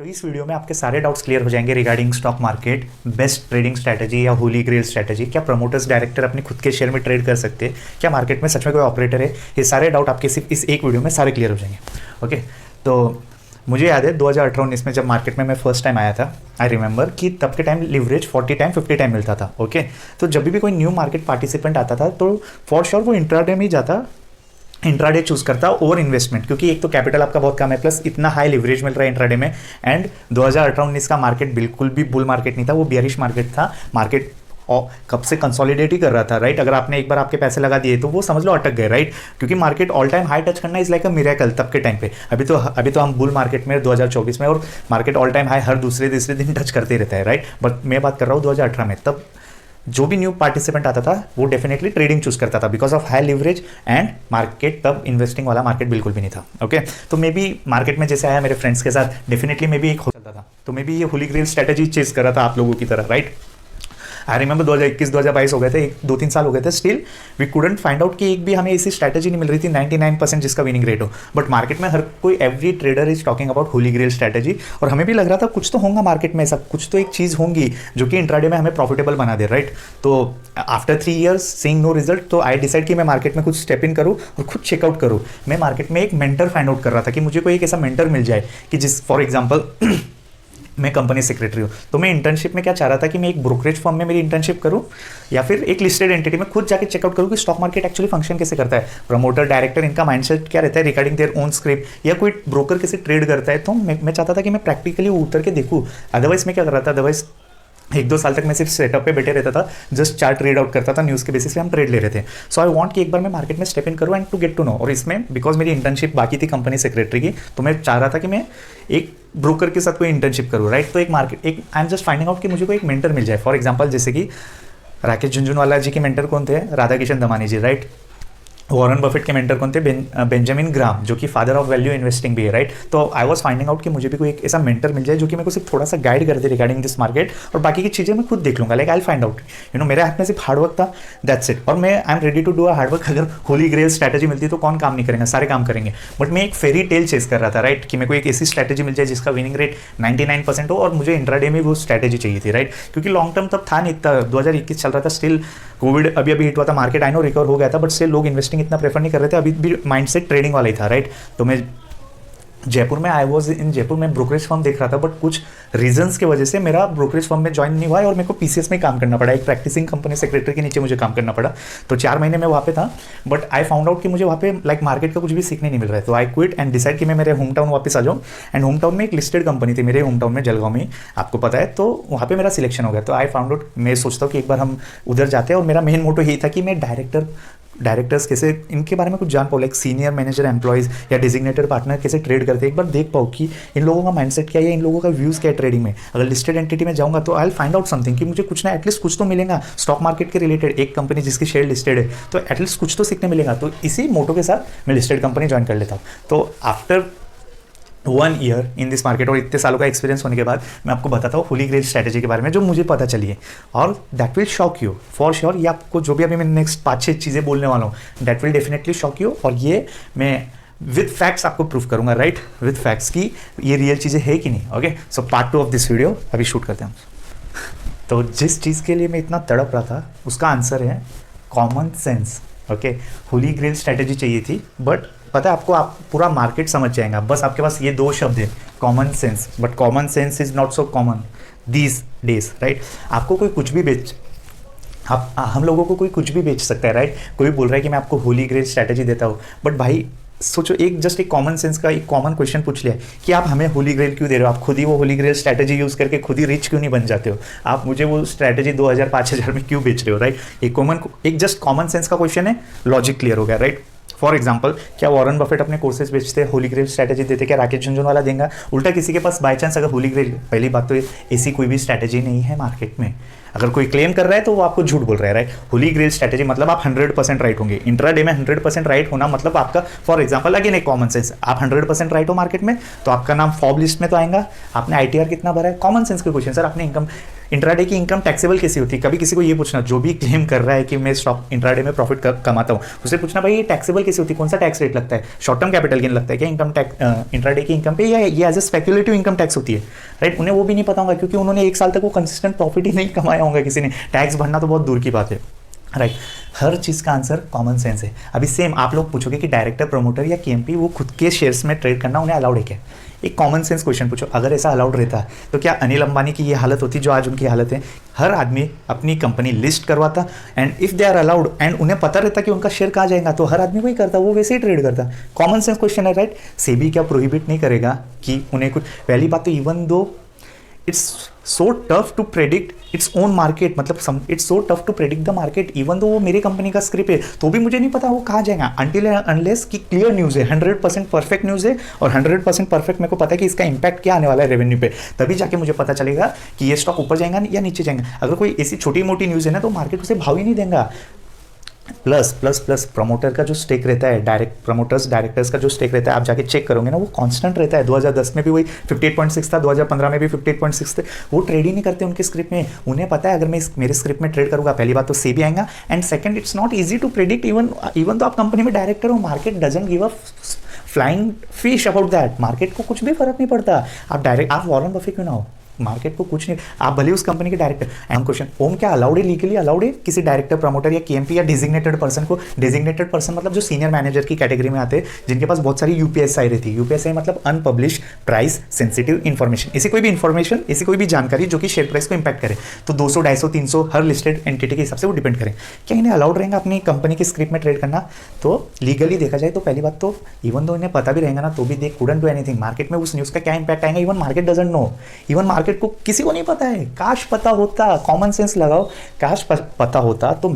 तो इस वीडियो में आपके सारे डाउट्स क्लियर हो जाएंगे regarding stock market, best trading strategy या होली ग्रेल स्ट्रैटेजी, क्या प्रमोटर्स डायरेक्टर अपने खुद के शेयर में ट्रेड कर सकते हैं, क्या मार्केट में सच में कोई ऑपरेटर है। ये सारे डाउट आपके सिर्फ इस एक वीडियो में सारे क्लियर हो जाएंगे। ओके, तो मुझे याद है 2018-19 में जब मार्केट में मैं फर्स्ट टाइम आया था, आई रिमेंबर कि तब के टाइम लिवरेज 40 टाइम 50 टाइम मिलता था। ओके, तो जब भी कोई न्यू मार्केट पार्टिसिपेंट आता था तो फॉर श्योर वो इंट्राडे में ही जाता, इंट्राडे चूज करता ओवर इन्वेस्टमेंट, क्योंकि एक तो कैपिटल आपका बहुत कम है, प्लस इतना हाई लिवरेज मिल रहा है इंट्राडे में। एंड 2018-19 का मार्केट बिल्कुल भी बुल मार्केट नहीं था, वो बियरिश मार्केट था। मार्केट कब से कंसोलिडेट ही कर रहा था, राइट। अगर आपने एक बार आपके पैसे लगा दिए तो वो समझ लो अटक गए, राइट, क्योंकि market all time high touch करना इज लाइक अ मिरेकल तब के टाइम पे। अभी तो हम बुल मार्केट में 2024 में, और मार्केट ऑल टाइम हाई हर दूसरे तीसरे दिन टच करते रहता है, राइट। बट मैं बात कर रहा हूँ 2018 में, तब जो भी न्यू पार्टिसिपेंट आता था वो डेफिनेटली ट्रेडिंग चूज करता था because of high leverage and market तब इन्वेस्टिंग वाला मार्केट बिल्कुल भी नहीं था। ओके, तो मे बी मार्केट में जैसे आया मेरे फ्रेंड्स के साथ, डेफिनेटली मे बी एक हो चलता था, तो मे बी ये होली ग्रेल स्ट्रैटेजी चेस कर रहा था आप लोगों की तरह, राइट। आई रिमेंबर 2021-2022 हो गए थे, 2-3 साल हो गए थे, still we couldn't find out कि एक भी हमें ऐसी स्ट्रैटेजी नहीं मिल रही थी 99% जिसका विनिंग रेट हो। बट मार्केट में हर कोई, every trader is talking about Holi ग्रेल strategy, और हमें भी लग रहा था कुछ तो होगा मार्केट में, ऐसा कुछ तो एक चीज़ होंगी जो कि इंट्राडे में हमें प्रॉफिटेबल बना दे, राइट। तो after 3 years seeing no result, तो आई डिसाइड कि मैं मार्केट में कुछ स्टेप इन करूँ और खुद चेकआउट करूँ। मैं मार्केट में एक मेंटर फाइंड आउट कर रहा था कि मुझे कोई एक ऐसा मेंटर मिल जाए कि जिस, फॉर एग्जाम्पल मैं कंपनी सेक्रेटरी हूँ, तो मैं इंटर्नशिप में क्या चाह रहा था कि मैं एक ब्रोकरेज फर्म में मेरी इंटर्नशिप करूँ या फिर एक लिस्टेड एंटिटी में खुद जाके चेकआउट करूँ कि स्टॉक मार्केट एक्चुअली फंक्शन कैसे करता है, प्रमोटर डायरेक्टर इनका माइंडसेट क्या रहता है रिगार्डिंग देयर ओन स्क्रिप्ट, या कोई ब्रोकर कैसे ट्रेड करता है। तो मैं चाहता था कि मैं प्रैक्टिकली उतर के देखूँ। अदरवाइज मैं क्या कर रहा था, अदरवाइज 1-2 साल तक मैं सिर्फ सेटअप पे बैठे रहता था, जस्ट चार्ट रीड आउट करता था, न्यूज़ के बेसिस पे हम ट्रेड ले रहे थे। सो आई वांट कि एक बार मैं मार्केट में स्टेप इन करूँ and to get to know. और इसमें बिकॉज मेरी इंटर्नशिप बाकी थी कंपनी सेक्रेटरी की, तो मैं चाह रहा था कि मैं एक ब्रोकर के साथ कोई इंटर्नशिप करूँ, राइट। तो एक मार्केट, एक I am just finding out कि मुझे कोई एक मेंटर मिल जाए। फॉर एग्जाम्पल जैसे कि राकेश झुंझुनवाला जी के मेंटर कौन थे, राधाकिशन दमानी जी, राइट। वॉरेन बफेट के मेंटर कौन थे, बेंजामिन ग्राम, जो कि फादर ऑफ वैल्यू इन्वेस्टिंग भी है, राइट। तो आई वाज फाइंडिंग आउट कि मुझे भी कोई एक ऐसा मेंटर मिल जाए जो कि मेरे को सिर्फ थोड़ा सा गाइड कर दे रिगार्डिंग दिस मार्केट, और बाकी की चीज़ें मैं खुद देख लूँगा, लाइक आई फाइंड आउट, मेरे हाथ में सिर्फ हार्डवर्क था, दैट्स इट। और मैं I am ready to do a hard work. अगर होली ग्रेल स्ट्रैटेजी मिलती तो कौन काम नहीं करेंगे, सारे काम करेंगे। बट मैं एक फेरी टेल चेस कर रहा था, राइट, कि मेरे को एक ऐसी स्ट्रैटेजी मिल जाए जिसका विनिंग रेट 99% हो, और मुझे इंट्राडे में वो स्ट्रैटेजी चाहिए थी, राइट, क्योंकि लॉन्ग टर्म तब था नहीं इतना। 2021 चल रहा था, स्टिल कोविड अभी हिट हुआ था, मार्केट आई नो रिकवर हो गया था, बट स्टिल लोग इन्वेस्टिंग इतना प्रेफर नहीं कर रहे थे, अभी भी माइंडसेट ट्रेडिंग वाला ही था, राइट। तो मैं जयपुर में, आई वॉज इन जयपुर में ब्रोकरेज फर्म देख रहा था, बट कुछ रीजंस की वजह से मेरा ब्रोकरेज फर्म में ज्वाइन नहीं हुआ, और मेरे को पीसीएस में काम करना पड़ा, एक प्रैक्टिसिंग कंपनी सेक्रेटरी के नीचे मुझे काम करना पड़ा। तो 4 महीने में वहाँ पे था, बट आई फाउंड आउट कि मुझे वहाँ पे लाइक मार्केट का कुछ भी सीखने नहीं मिल रहा है। तो आई क्विट एंड डिसाइड कि मैं मेरे होम टाउन वापस आ जाऊँ। एंड होम टाउन में एक लिस्टेड कंपनी थी मेरे होम टाउन में, जलगांव में, आपको पता है, तो वहाँ पे मेरा सिलेक्शन हो गया। तो आई फाउंड आउट, मैं सोचता हूँ कि एक बार हम उधर जाते हैं, और मेरा मेन मोटो यही था कि मैं डायरेक्टर्स कैसे, इनके बारे में कुछ जान पाओ, लाइक सीनियर मैनेजर एम्प्लॉयज़ या डिजिग्नेटेड पार्टनर कैसे ट्रेड करते हैं, एक बार देख पाओ कि इन लोगों का माइंडसेट क्या है, इन लोगों का व्यूज़ क्या है ट्रेडिंग में। अगर लिस्टेड एंटिटी में जाऊंगा तो I will find out something कि मुझे कुछ ना, एटलीस्ट कुछ तो मिलेगा स्टॉक मार्केट के रिलेटेड, एक कंपनी जिसकी शेयर लिस्टेड है, तो एटलीस्ट कुछ तो सीखने मिलेगा। तो इसी मोटो के साथ मैं लिस्टेड कंपनी ज्वाइन कर लेता हूँ। तो after 1 year in this market और इतने सालों का एक्सपीरियंस होने के बाद मैं आपको बताता हूँ होली ग्रेल स्ट्रैटेजी के बारे में, जो मुझे पता चली है, और that will shock you for sure. ये आपको जो भी अभी मैं नेक्स्ट 5-6 चीज़ें बोलने वाला हूँ, that will definitely shock you, और ये मैं विद फैक्ट्स आपको प्रूफ करूंगा, राइट, विद फैक्ट्स की ये रियल चीज़ें है कि नहीं। Okay, so part 2 of this video अभी शूट करते हैं। तो जिस चीज़ के लिए मैं इतना तड़प रहा था उसका आंसर है common sense. Okay, Holi ग्रेल strategy चाहिए थी, बट पता है आपको, आप पूरा मार्केट समझ जाएगा, बस आपके पास ये 2 शब्द है, common sense. But common sense is not so common these days, right. आपको कोई कुछ भी बेच, हम लोगों को कोई कुछ भी बेच सकता है, राइट। कोई बोल रहा है कि मैं आपको होली ग्रेल स्ट्रैटेजी देता हूँ, बट भाई सोचो, एक कॉमन सेंस का एक कॉमन क्वेश्चन पूछ लिया कि आप हमें होली ग्रेल क्यों दे रहे हो, आप खुद ही वो होली ग्रेल स्ट्रैटेजी यूज़ करके खुद ही रिच क्यों नहीं बन जाते हो, आप मुझे वो स्ट्रैटेजी 2000-5000 में क्यों बेच रहे हो, राइट। एक जस्ट कॉमन सेंस का क्वेश्चन है, लॉजिक क्लियर हो गया, राइट। फॉर एग्जाम्पल, क्या वॉरेन बफेट अपने कोर्सेज बेचते हैं, होली ग्रेल स्ट्रैटेजी देते, क्या राकेश झुंझुनवाला देंगे, उल्टा किसी के पास बाई चांस अगर होली ग्रेल, पहली बात तो ऐसी कोई भी स्ट्रैटेजी नहीं है मार्केट में। अगर कोई क्लेम कर रहा है तो वो आपको झूठ बोल रहा है, राइट। होली ग्रेल स्ट्रैटेजी मतलब आप 100% राइट होंगे। इंट्राडे में 100% राइट होना मतलब आपका, फॉर एग्जांपल अगेन एक कॉमन सेंस, आप 100% राइट हो मार्केट में तो आपका नाम फॉब लिस्ट में तो आएगा। आपने आईटीआर कितना भरा है, कॉमन सेंस के क्वेश्चन, सर आपने इंट्राडे की इनकम टैक्सेबल कैसी होती है, कभी किसी को ये पूछना, जो भी क्लेम कर रहा है कि मैं स्टॉक इंट्राडे में प्रॉफिट कमाता हूँ, उसे पूछना भाई ये टैक्सेबल कैसी होती है, कौन सा टैक्स रेट लगता है, शॉर्ट टर्म कैपिटल गेन लगता है क्या इनकम टैक्स इंट्राडे की इनकम पे, या ये as a speculative income tax होती है, राइट। उन्हें वो भी नहीं पता होगा क्योंकि उन्होंने एक साल तक वो कंसिस्टेंट प्रॉफिट ही नहीं कमाया होगा किसी ने, टैक्स भरना तो बहुत दूर की बात है, राइट। हर चीज़ का आंसर कॉमन सेंस है। अभी सेम आप लोग पूछोगे कि डायरेक्टर, प्रमोटर या केएमपी वो खुद के शेयर्स में ट्रेड करना उन्हें अलाउड है क्या, एक कॉमन सेंस क्वेश्चन पूछो, अगर ऐसा अलाउड रहता तो क्या अनिल अंबानी की ये हालत होती जो आज उनकी हालत है। हर आदमी अपनी कंपनी लिस्ट करवाता and if they are allowed and उन्हें पता रहता कि उनका शेयर कहाँ जाएगा तो हर आदमी वही करता, वो वैसे ही ट्रेड करता। कॉमन सेंस क्वेश्चन है, राइट। सेबी क्या प्रोहिबिट नहीं करेगा कि उन्हें कुछ, पहली बात तो even though it's so tough to predict its own market, मतलब it's so tough to predict the market, even though वो मेरी कंपनी का स्क्रिप्ट है तो भी मुझे नहीं पता वो कहाँ जाएगा, अनटिल अनलेस कि क्लियर न्यूज़ है, 100% परफेक्ट न्यूज़ है और 100% परफेक्ट मेरे को पता है कि इसका इंपैक्ट क्या आने वाला है रेवेन्यू पे, तभी जाके मुझे पता चलेगा कि ये स्टॉक ऊपर जाएगा या नीचे जाएगा। अगर कोई ऐसी छोटी मोटी न्यूज़ है ना तो मार्केट उसे भाव ही नहीं देगा। प्लस प्लस प्लस प्रमोटर का जो स्टेक रहता है, डायरेक्टर्स का जो स्टेक रहता है, आप जाके चेक करोगे ना वो कांस्टेंट रहता है। 2010 में भी वही 58.6 था, 2015 में भी 58.6 थे। वो ट्रेड ही नहीं करते उनके स्क्रिप्ट में, उन्हें पता है अगर मैं मेरे स्क्रिप्ट में ट्रेड करूंगा, पहली बात तो सेबी आएगा and second it's not easy to predict, even तो आप कंपनी में डायरेक्टर हो, market doesn't give a flying fish about that, market को कुछ भी फर्क नहीं पड़ता। आप वॉरेन बफे क्यों ना हो, मार्केट को कुछ नहीं, आप भले उस कंपनी के डायरेक्टर। एंड क्वेश्चन, ओम क्या अलाउड है, लीगली अलाउड है किसी डायरेक्टर, प्रमोटर या केएमपी या डेजिग्नेटेड पर्सन को, डेजिग्नेटेड पर्सन मतलब जो सीनियर मैनेजर की कैटेगरी में आते हैं जिनके पास बहुत सारी यूपीएसआई रहती है, यूपीएसआई मतलब अनपब्लिश प्राइस सेंसिटिव इन्फॉर्मेशन, ऐसी कोई भी इन्फॉर्मेशन, ऐसी कोई भी जानकारी जो कि शेयर प्राइस को इंपैक्ट करे, तो 200, 250, 300 हर लिस्टेड एंटिटी के हिसाब से वो डिपेंड करें। क्या इन्हें अलाउड रहेगा अपनी कंपनी के स्क्रिप्ट में ट्रेड करना? तो लीगली देखा जाए तो पहली बात तो इवन दो इन्हें पता भी रहेगा ना तो भी they couldn't do anything, market में उस न्यूज़ का क्या इंपैक्ट आएगा even market doesn't know, even market को किसी को नहीं पता है। काश पता होता, कॉमन सेंस लगाओ, काश पता होता तो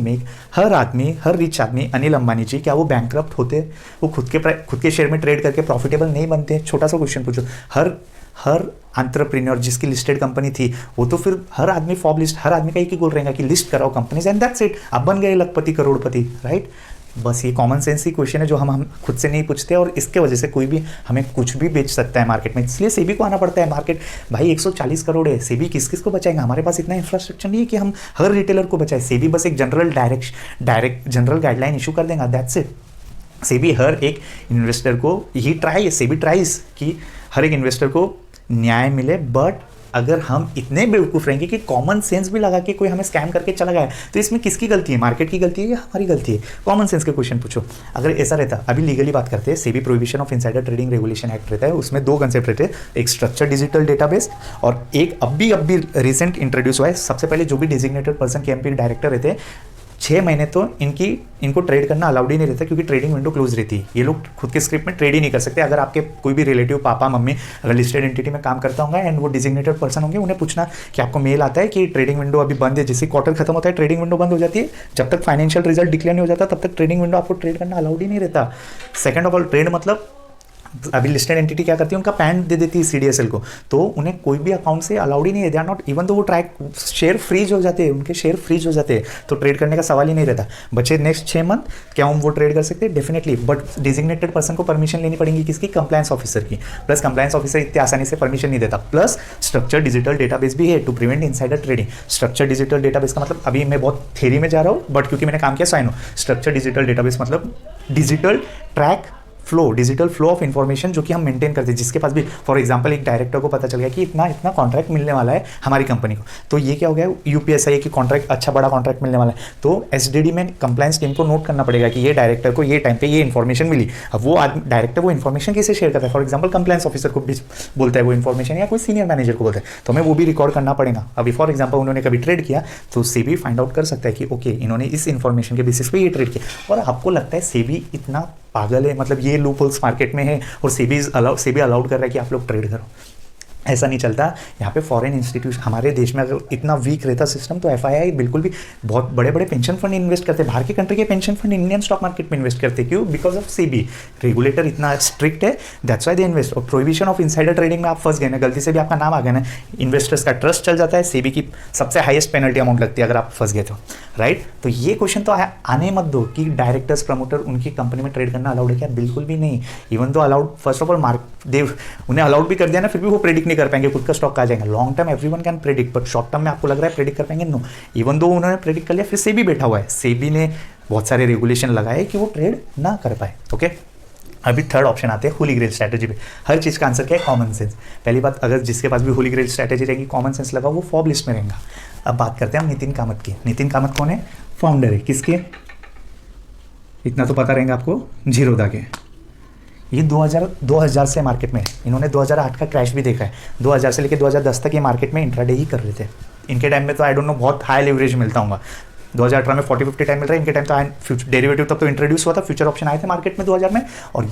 हर आदमी, हर रिच आदमी, अनिल अंबानी जी क्या वो बैंकक्रप्ट होते, वो खुद के शेयर में ट्रेड करके प्रॉफिटेबल नहीं बनते? छोटा सा क्वेश्चन पूछो, हर एंटरप्रेन्योर जिसकी लिस्टेड कंपनी थी वो तो फिर हर आदमी फॉब लिस्ट, हर आदमी का एक ही गोल रहेगा कि लिस्ट कराओ कंपनीज एंड दैट्स इट, अब बन गए लखपति करोड़पति, राइट। बस ये कॉमन सेंस ही क्वेश्चन है जो हम खुद से नहीं पूछते और इसके वजह से कोई भी हमें कुछ भी बेच सकता है मार्केट में, इसलिए सेबी को आना पड़ता है। मार्केट भाई 140 करोड़ है, सेबी किस किस को बचाएगा? हमारे पास इतना इंफ्रास्ट्रक्चर नहीं है कि हम हर रिटेलर को बचाए, सेबी बस एक जनरल जनरल गाइडलाइन इशू कर देगा, दैट्स इट। सेबी हर एक इन्वेस्टर को सेबी ट्राइज कि हर एक इन्वेस्टर को न्याय मिले, बट अगर हम इतने बेवकूफ़ रहेंगे कि कॉमन सेंस भी लगा के कोई हमें स्कैम करके चला गया तो इसमें किसकी गलती है, मार्केट की गलती है या हमारी गलती है? कॉमन सेंस के क्वेश्चन पूछो। अगर ऐसा रहता, अभी लीगली बात करते हैं, SEBI prohibition of insider trading regulation act रहता है, उसमें दो कंसेप्ट रहते हैं, एक स्ट्रक्चर डिजिटल डेटाबेस और एक अभी रिसेंट इंट्रोड्यूस हुआ है। सबसे पहले जो भी डेजिग्नेटेड पर्सन केएमपी डायरेक्टर रहते हैं 6 महीने तो इनको ट्रेड करना अलाउड ही नहीं रहता क्योंकि ट्रेडिंग विंडो क्लोज रहती है, ये लोग खुद के स्क्रिप्ट में ट्रेड ही नहीं कर सकते। अगर आपके कोई भी रिलेटिव, पापा मम्मी अगर लिस्टेड एंटिटी में काम करता होगा एंड वो डिजिग्नेटेड पर्सन होंगे, उन्हें पूछना कि आपको मेल आता है कि ट्रेडिंग विंडो अभी बंद है, जैसे क्वार्टर खत्म होता है ट्रेडिंग विंडो बंद हो जाती है, जब तक फाइनेंशियल रिजल्ट डिक्लेयर नहीं हो जाता तब तक ट्रेडिंग विंडो आपको ट्रेड करना अलाउड ही नहीं रहता। सेकंड ऑफ ऑल, ट्रेड मतलब अभी लिस्टेड एंटिटी क्या करती है, उनका पैन दे देती है सीडीएसएल को, तो उन्हें कोई भी अकाउंट से अलाउड ही नहीं है, दे आर नॉट, इवन तो वो शेयर फ्रीज हो जाते हैं, उनके शेयर फ्रीज हो जाते हैं, तो ट्रेड करने का सवाल ही नहीं रहता। बचे नेक्स्ट 6 मंथ, क्या हम वो ट्रेड कर सकते हैं? डेफिनेटली, बट डिजिग्नेटेड पर्सन को परमिशन लेनी पड़ेगी, किसकी? कंप्लायंस ऑफिसर की। प्लस कंप्लायंस ऑफिसर इतनी आसानी से परमिशन नहीं देता। प्लस स्ट्रक्चर डिजिटल डेटाबेस भी है to prevent insider trading. Structure digital database का मतलब, अभी मैं बहुत थ्योरी में जा रहा हूँ बट क्योंकि मैंने काम किया so I know, structure digital database मतलब डिजिटल फ्लो ऑफ इन्फॉर्मेशन जो कि हम मेंटेन करते हैं, जिसके पास भी फॉर एग्जांपल एक डायरेक्टर को पता चल गया कि इतना कॉन्ट्रैक्ट मिलने वाला है हमारी कंपनी को, तो ये क्या हो गया, यूपीएसआई की कॉन्ट्रैक्ट, अच्छा बड़ा कॉन्ट्रैक्ट मिलने वाला है, तो एसडीडी में कंप्लायंस टीम को नोट करना पड़ेगा कि ये डायरेक्टर को ये टाइम पे ये इन्फॉर्मेशन मिली। अब वो डायरेक्टर वो इन्फॉर्मेशन कैसे शेयर करता है, फॉर एग्जाम्पल कंप्लायंस ऑफिसर को बोलता है वो इन्फॉर्मेशन या कोई सीनियर मैनेजर को बोलता है, तो हमें वो भी रिकॉर्ड करना पड़ेगा। अभी फॉर एग्जाम्पल उन्होंने कभी ट्रेड किया तो सेबी फाइंड आउट कर सकता है कि ओके इन्होंने इस इन्फॉर्मेशन के बेसिस पे ये ट्रेड किया। और आपको लगता है सेबी इतना पागल है, मतलब ये लूप होल्स मार्केट में है और सेबी अलाउड कर रहा है कि आप लोग ट्रेड करो? ऐसा नहीं चलता। यहाँ पे फॉरेन इंस्टीट्यूशन, हमारे देश में अगर इतना वीक रहता सिस्टम तो एफआईआई बिल्कुल भी, बहुत बड़े बड़े पेंशन फंड इन्वेस्ट करते, बाहर के कंट्री के pension fund Indian stock market में इन्वेस्ट करते, क्यों? बिकॉज ऑफ सेबी, रेगुलेटर इतना स्ट्रिक्ट है, दैट्स व्हाई दे इन्वेस्ट। और प्रोहिबिशन ऑफ इनसाइडर ट्रेडिंग में आप फंस गए ना, गलती से भी आपका नाम आ गया ना, इन्वेस्टर्स का ट्रस्ट चल जाता है, सेबी की सबसे हाईएस्ट पेनल्टी अमाउंट लगती है अगर आप फंस गए तो, राइट। तो ये क्वेश्चन तो आने मत दो कि डायरेक्टर्स, प्रमोटर उनकी कंपनी में ट्रेड करना अलाउड है क्या? बिल्कुल भी नहीं। इवन तो अलाउड, फर्स्ट ऑफ ऑल देव उन्हें अलाउड भी कर दिया ना, फिर भी वो प्रेडिक्ट नहीं कर पाएंगे खुद का स्टॉक आ जाएगा। Long term everyone can predict, but short term में आपको लग रहा है प्रेडिक्ट कर पाएंगे? नो। इवन दो उन्होंने प्रेडिक्ट कर लिया, फिर सेबी बैठा हुआ है, सेबी ने बहुत सारे रेगुलेशन लगाए कि वो ट्रेड ना कर पाए। ओके, अभी थर्ड ऑप्शन आते हैं होली ग्रेल स्ट्रैटेजी पे। हर चीज़ का आंसर क्या है? Common sense. पहली बात, अगर जिसके पास भी होली ग्रेल स्ट्रैटेजी रहेगी, कॉमन सेंस लगा, वो फॉब लिस्ट में रहेगा। अब बात करते हैं हम नितिन कामत की। नितिन कामत कौन है? फाउंडर है किसके? इतना तो पता रहेगा आपको, जीरोधा के। ये 2000 से मार्केट में है। इन्होंने 2008 का क्रैश भी देखा है। 2000 से लेकर 2010 तक ये मार्केट में इंट्राडे ही कर रहे थे। इनके टाइम में तो आई डोंट नो बहुत हाई लेवरेज मिलता होगा। 2018 में 40-50 टाइम मिल रहा है, इनके टाइम तो डेरिवेटिव तब तो इंट्रोड्यूस हुआ था, फ्यूचर ऑप्शन आए थे मार्केट में 2000 में। और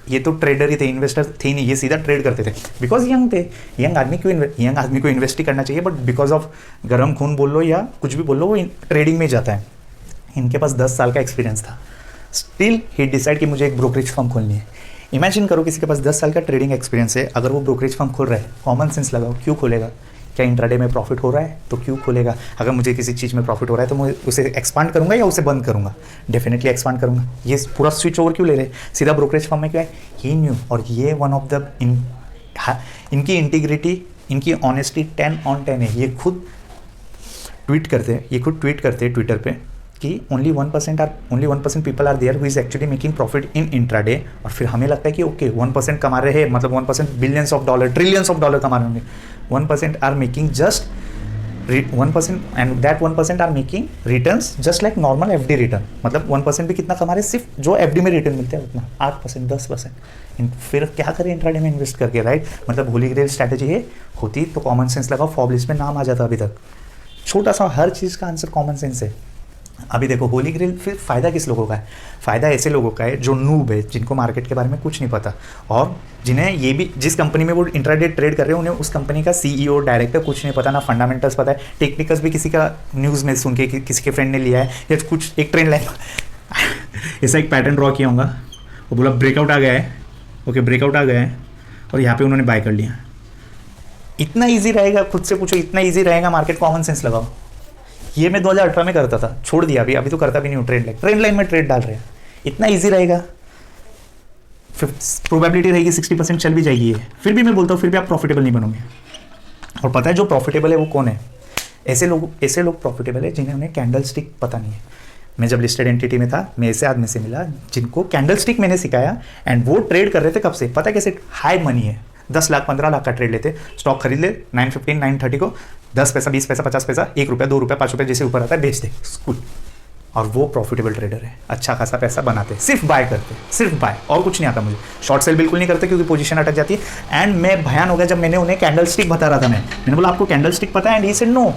ये तो ट्रेडर ही थे, इन्वेस्टर थे नहीं, ये सीधा ट्रेड करते थे। बिकॉज यंग थे। यंग आदमी को इन्वेस्ट ही करना चाहिए, बट बिकॉज ऑफ गर्म खून बोल लो या कुछ भी बोल लो, वो ट्रेडिंग में जाता है। इनके पास 10 साल का एक्सपीरियंस था। स्टिल ही डिसाइड कि मुझे एक ब्रोकरेज फर्म खोलनी है। इमेजिन करो किसी के पास 10 साल का ट्रेडिंग एक्सपीरियंस है, अगर वो ब्रोकरेज फर्म खोल रहा है, कॉमन सेंस लगाओ, क्यों खोलेगा? क्या इंट्राडे में प्रॉफिट हो रहा है तो क्यों खोलेगा? अगर मुझे किसी चीज़ में प्रॉफिट हो रहा है तो मैं उसे एक्सपांड करूंगा या उसे बंद करूंगा? डेफिनेटली एक्सपांड करूंगा। ये पूरा स्विच ओवर क्यों ले रहे? सीधा ब्रोकरेज फर्म में क्या है? ही न्यू। और ये वन ऑफ द इनकी इंटीग्रिटी, इनकी ऑनेस्टी 10 on 10 है। ये खुद ट्वीट करते हैं ट्विटर पे कि only 1% people are there who is actually making profit in intraday. और फिर हमें लगता है कि ओके 1% कमा रहे हैं, मतलब 1% billions of dollar, trillions of dollar कमा रहे होंगे। 1% are making just 1%, and that 1% are making returns just like normal FD return. मतलब 1% भी कितना कमा रहे? सिर्फ जो एफडी में रिटर्न मिलते हैं उतना, 8%, 10%। फिर क्या करें इंट्राडे में इन्वेस्ट करके, राइट? मतलब होली ग्रेल स्ट्रैटेजी है, होती तो कॉमन सेंस लगाओ, फॉब लिस्ट में नाम आ जाता। अभी तक छोटा सा हर चीज़ का आंसर कॉमन सेंस है। अभी देखो होली ग्रेल, फिर फ़ायदा किस लोगों का है? फ़ायदा ऐसे लोगों का है जो नूब है, जिनको मार्केट के बारे में कुछ नहीं पता, और जिन्हें ये भी, जिस कंपनी में वो इंट्राडे ट्रेड कर रहे हैं, उन्हें उस कंपनी का सीईओ, डायरेक्टर कुछ नहीं पता, ना फंडामेंटल्स पता है, टेक्निकल्स भी किसी का न्यूज़ में सुन के किसी के फ्रेंड ने लिया है, या कुछ एक ट्रेंड लाइन ऐसा एक पैटर्न ड्रॉ किया होगा, वो बोला ब्रेकआउट आ गया है, ओके ब्रेकआउट आ गया है, और यहाँ पर उन्होंने बाय कर लिया। इतना ईजी रहेगा? खुद से पूछो, इतना ईजी रहेगा मार्केट? कॉमन सेंस लगाओ। ये मैं 2018 में करता था, छोड़ दिया, अभी तो करता भी नहीं हूँ। ट्रेंड लाइन में ट्रेड डाल रहे हैं, इतना इजी रहेगा? प्रोबेबिलिटी रहेगी 60% चल भी जाएगी ये, फिर भी मैं बोलता हूँ फिर भी आप प्रॉफिटेबल नहीं बनोगे। और पता है जो प्रॉफिटेबल है वो कौन है? ऐसे लोग प्रॉफिटेबल है जिन्हें उन्हें कैंडल स्टिक पता नहीं है। मैं जब लिस्टेड एंटिटी में था, मैं ऐसे आदमी से मिला जिनको कैंडल स्टिक मैंने सिखाया, एंड वो ट्रेड कर रहे थे। कब से? पता है कैसे? हाई मनी है, 10 लाख 15 लाख का ट्रेड लेते, स्टॉक खरीद ले 915 930 को, 10 पैसा 20 पैसा 50 पैसा, 1 रुपया 2 रुपया 5 रुपये जैसे ऊपर आता है बेच दे, स्कूल। और वो प्रॉफिटेबल ट्रेडर है, अच्छा खासा पैसा बनाते हैं, सिर्फ बाय करते, सिर्फ बाय, और कुछ नहीं आता मुझे। शॉर्ट सेल बिल्कुल नहीं करते क्योंकि पोजीशन अटक जाती है। एंड मैं भयान हो गया जब मैंने उन्हें कैंडल स्टिक बता रहा था। मैंने बोला आपको कैंडल स्टिक पता है? And he said no,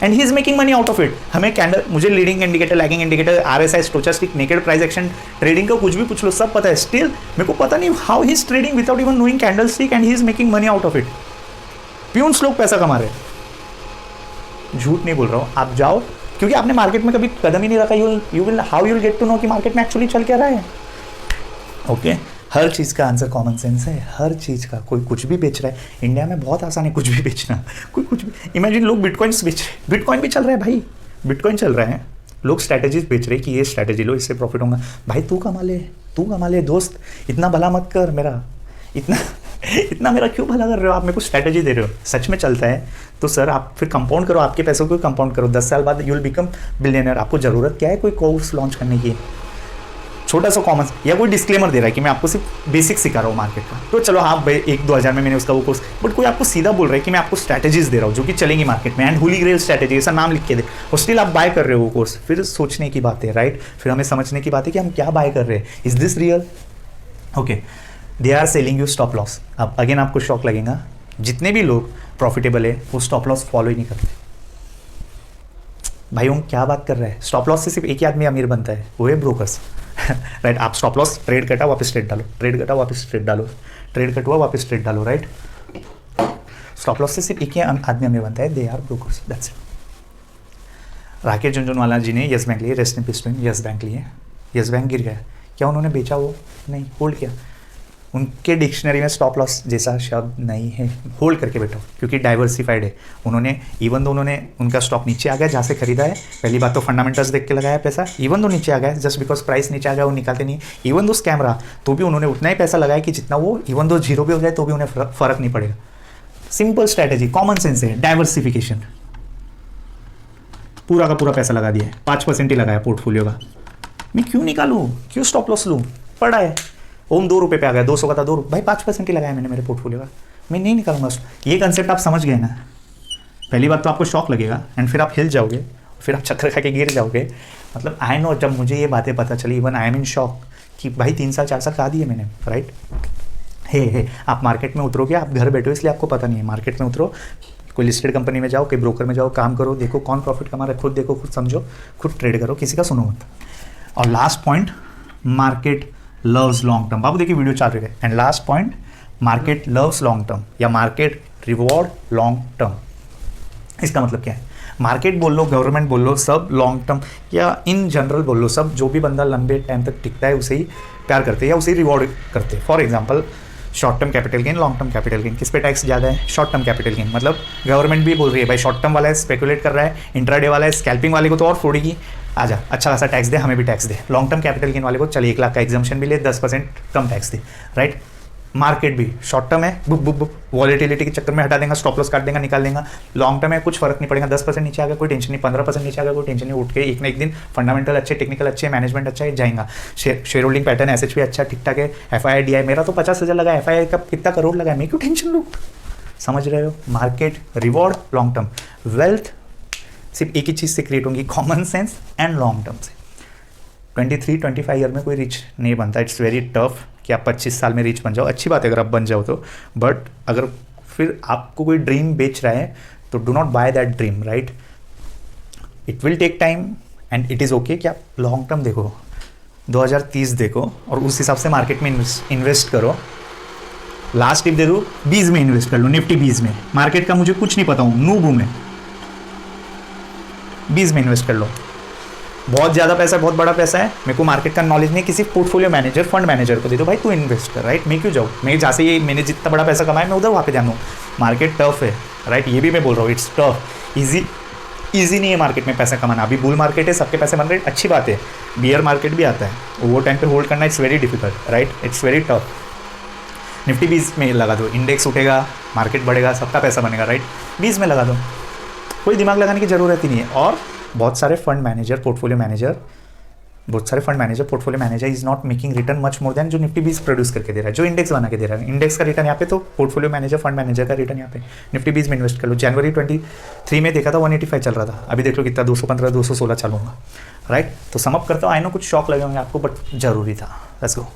and he is making money out of it. हमें कैंडल, मुझे leading indicator, lagging indicator, RSI, stochastic, naked price action, trading का कुछ भी पूछ लो, सब पता है। स्टिल मेरे को पता नहीं how he is trading without even knowing candle stick, and he is making money out of it. Peons लोग पैसा कमा रहे हैं, झूठ नहीं बोल रहा हूँ। आप जाओ, क्योंकि आपने मार्केट में कभी कदम ही नहीं रखा। You will get to know कि मार्केट में एक्चुअली चल क्या रहा है। ओके, हर चीज़ का आंसर कॉमन सेंस है, हर चीज़ का। कोई कुछ भी बेच रहा है, इंडिया में बहुत आसान है कुछ भी बेचना, कोई कुछ भी। इमेजिन लोग बिटकॉइंस बेच रहे हैं, बिटकॉइन भी चल रहा है भाई, बिटकॉइन चल रहा है। लोग स्ट्रैटेजीज बेच रहे हैं कि ये स्ट्रैटेजी लो, इससे प्रॉफिट होगा। भाई तू कमा ले दोस्त, इतना भला मत कर मेरा, इतना मेरा क्यों भला कर रहे हो आप? मेरे को स्ट्रैटेजी दे रहे हो, सच में चलता है तो सर आप फिर कंपाउंड करो, आपके पैसों को कंपाउंड करो, 10 साल बाद यू विल बिकम बिलियनर। आपको ज़रूरत क्या है कोई कोर्स लॉन्च करने की? छोटा सा कॉमन, या कोई डिस्क्लेमर दे रहा है कि मैं आपको सिर्फ बेसिक सिखा रहा हूँ मार्केट का, तो चलो हाँ भाई 1-2 हज़ार में मैंने उसका वो कोर्स, बट कोई आपको सीधा बोल रहा है कि मैं आपको स्ट्रैटेजीज दे रहा हूँ जो कि चलेंगी मार्केट में, एंड होली ग्रेल स्ट्रैटेजी ऐसा नाम लिख के दे, और स्टिल आप बाय कर रहे हो वो कोर्स। फिर सोचने की बात है, राइट? फिर हमें समझने की बात है कि हम क्या बाय कर रहे हैं, is this real? Okay, they are selling you stop loss. अब अगेन आपको शॉक लगेगा, जितने भी लोग प्रॉफिटेबल है वो स्टॉप लॉस फॉलो ही नहीं करते। भाई हम क्या बात कर रहे हैं? स्टॉप लॉस से सिर्फ एक ही आदमी अमीर बनता है, वो है ब्रोकर्स। राइट? आप स्टॉप लॉस, ट्रेड कटा वापस ट्रेड डालो, ट्रेड कटा वापस ट्रेड डालो, ट्रेड कटुआ वापस ट्रेड डालो, राइट? स्टॉप लॉस से सिर्फ एक ही आदमी अमीर बनता है, they are brokers, that's it. Rakesh Jhunjhunwala ji ने यस बैंक लिए, rest in peace to him, Yes Bank लिए, यस बैंक गिर गया, क्या उन्होंने बेचा? वो नहीं, होल्ड किया। उनके डिक्शनरी में स्टॉप लॉस जैसा शब्द नहीं है। होल्ड करके बैठो क्योंकि डाइवर्सिफाइड है। उन्होंने इवन दो उन्होंने उनका स्टॉक नीचे आ गया जहाँ से खरीदा है, पहली बात तो फंडामेंटल्स देख के लगाया पैसा, इवन दो नीचे आ गया जस्ट बिकॉज प्राइस नीचे आ गया वो निकालते नहीं, इवन दो स्कैम रहा तो भी उन्होंने उतना ही पैसा लगाया कि जितना वो, इवन दो जीरो भी हो जाए तो भी उन्हें फर्क नहीं पड़ेगा। सिंपल स्ट्रैटेजी, कॉमन सेंस है, डाइवर्सिफिकेशन। पूरा का पूरा पैसा लगा दिया है, 5% ही लगाया पोर्टफोलियो का। मैं क्यों निकालूं, क्यों स्टॉप लॉस लूं, पड़ा है। ओम 2 रुपये पे आ गया, 200 का था 2 रुपये, भाई 5% ही लगाया मैंने मेरे पोर्टफोलियो का, मैं नहीं निकालूंगा। ये कंसेप्ट आप समझ गए ना। पहली बात तो आपको शॉक लगेगा एंड फिर आप हिल जाओगे, फिर आप चक्कर खा के गिर जाओगे। मतलब आई नो, जब मुझे ये बातें पता चली, even I am in shock कि भाई 3 साल 4 साल खा दिए मैंने, राइट। हे आप मार्केट में उतरोगे, आप घर बैठो इसलिए आपको पता नहीं है। मार्केट में उतरो, कोई लिस्टेड कंपनी में जाओ, कोई ब्रोकर में जाओ, काम करो, देखो कौन प्रॉफिट कमा रहा है, खुद देखो, खुद समझो, खुद ट्रेड करो, किसी का सुनो मत। और last point, market loves long term. बाबू देखिए वीडियो चल रही है। And last point, market loves long term या मार्केट रिवॉर्ड लॉन्ग टर्म। इसका मतलब क्या है? मार्केट बोल लो, गवर्नमेंट बोल लो, सब लॉन्ग टर्म या इन जनरल बोल लो, सब जो भी बंदा लंबे टाइम तक टिकता है उसे ही प्यार करते हैं या उसे ही रिवॉर्ड करते हैं। For example, short term capital gain, long term capital gain, किस पे टैक्स ज़्यादा है? Short term capital gain. मतलब गवर्नमेंट भी बोल रही है भाई शॉर्ट टर्म वाला है, स्पेकुलेट कर रहा है, इंट्राडे वाला है, स्कैल्पिंग वाले को तो और फोड़ेगी, आजा अच्छा खासा टैक्स दे, हमें भी टैक्स दे। लॉन्ग टर्म कैपिटल गेन वाले को चलिए 1 लाख का एग्जाम्पशन भी ले, 10% कम टैक्स दे, राइट। मार्केट भी शॉर्ट टर्म है, बुक बुक बुक वॉलेटिलिटी के चक्कर में हटा देगा, स्टॉप लॉस काट देगा, निकाल देगा। लॉन्ग टर्म है, कुछ फर्क नहीं पड़ेगा, 10% नीचे आ गया कोई टेंशन नहीं, 15% नीचे आ गया कोई टेंशन नहीं, उठ के एक ना एक दिन फंडामेंटल अच्छे, टेक्निकल अच्छे, मैनेजमेंट अच्छा है, जाएगा। शेयर होल्डिंग पैटर्न एसएचपी अच्छा ठीक ठाक है, एफआईआई डीआई मेरा तो 50,000 लगा, एफआईआई का कितना करोड़ लगा, मैं क्यों टेंशन लूँ? समझ रहे हो? Market reward long term, wealth सिर्फ एक ही चीज़ से क्रिएट होंगी, common sense and long term से। 23-25 ईयर में कोई रिच नहीं बनता, इट्स वेरी टफ कि आप 25 साल में रिच बन जाओ। अच्छी बात है अगर आप बन जाओ तो, बट अगर फिर आपको कोई ड्रीम बेच रहा है तो do not buy that dream, right. It will take time and it is okay कि आप लॉन्ग टर्म देखो, 2030 देखो और उस हिसाब से मार्केट में इन्वेस्ट करो। लास्ट टिप दे दूँ, 20 में इन्वेस्ट कर लो, निफ्टी 20 में। मार्केट का मुझे कुछ नहीं पता हूँ, नूब हूँ मैं, 20 में इन्वेस्ट कर लो। बहुत ज़्यादा पैसा है, बहुत बड़ा पैसा है, मेरे को मार्केट का नॉलेज नहीं, किसी पोर्टफोलियो मैनेजर, फंड मैनेजर को दे दो, भाई तू इन्वेस्ट कर, राइट। मैं क्यों जाऊँ, मैं जहाँ से ये मैंने जितना बड़ा पैसा कमाया मैं उधर वहाँ पे जानूँ। मार्केट टफ है, राइट, ये भी मैं बोल रहा हूँ, इट्स टफ। ईजी नहीं है मार्केट में पैसा कमाना। अभी बुल मार्केट है, सबके पैसे बन रहे हैं, अच्छी बात है। बियर मार्केट भी आता है, वो टाइम पे होल्ड करना it's very difficult, right, it's very tough. Nifty 20 में लगा दो, इंडेक्स उठेगा, मार्केट बढ़ेगा, सबका पैसा बनेगा, राइट। 20 में लगा दो, कोई दिमाग लगाने की ज़रूरत ही नहीं है। और बहुत सारे fund manager, portfolio manager is not making return much more than जो निफ्टी 20 प्रोड्यूस करके दे रहा है, जो इंडेक्स बना के दे रहा है। इंडेक्स का रिटर्न यहाँ पे, तो पोर्टफोलियो मैनेजर, फंड मैनेजर का रिटर्न यहाँ पे। निफ्टी 20 में इन्वेस्ट कर लो। जनवरी 23 में देखा था 185 चल रहा था, अभी देख लो कितना, 215 216 चलूँगा, राइट। तो समअप करता हूँ, आई नो कुछ शॉक लगे होंगे आपको, बट जरूरी था। Let's go.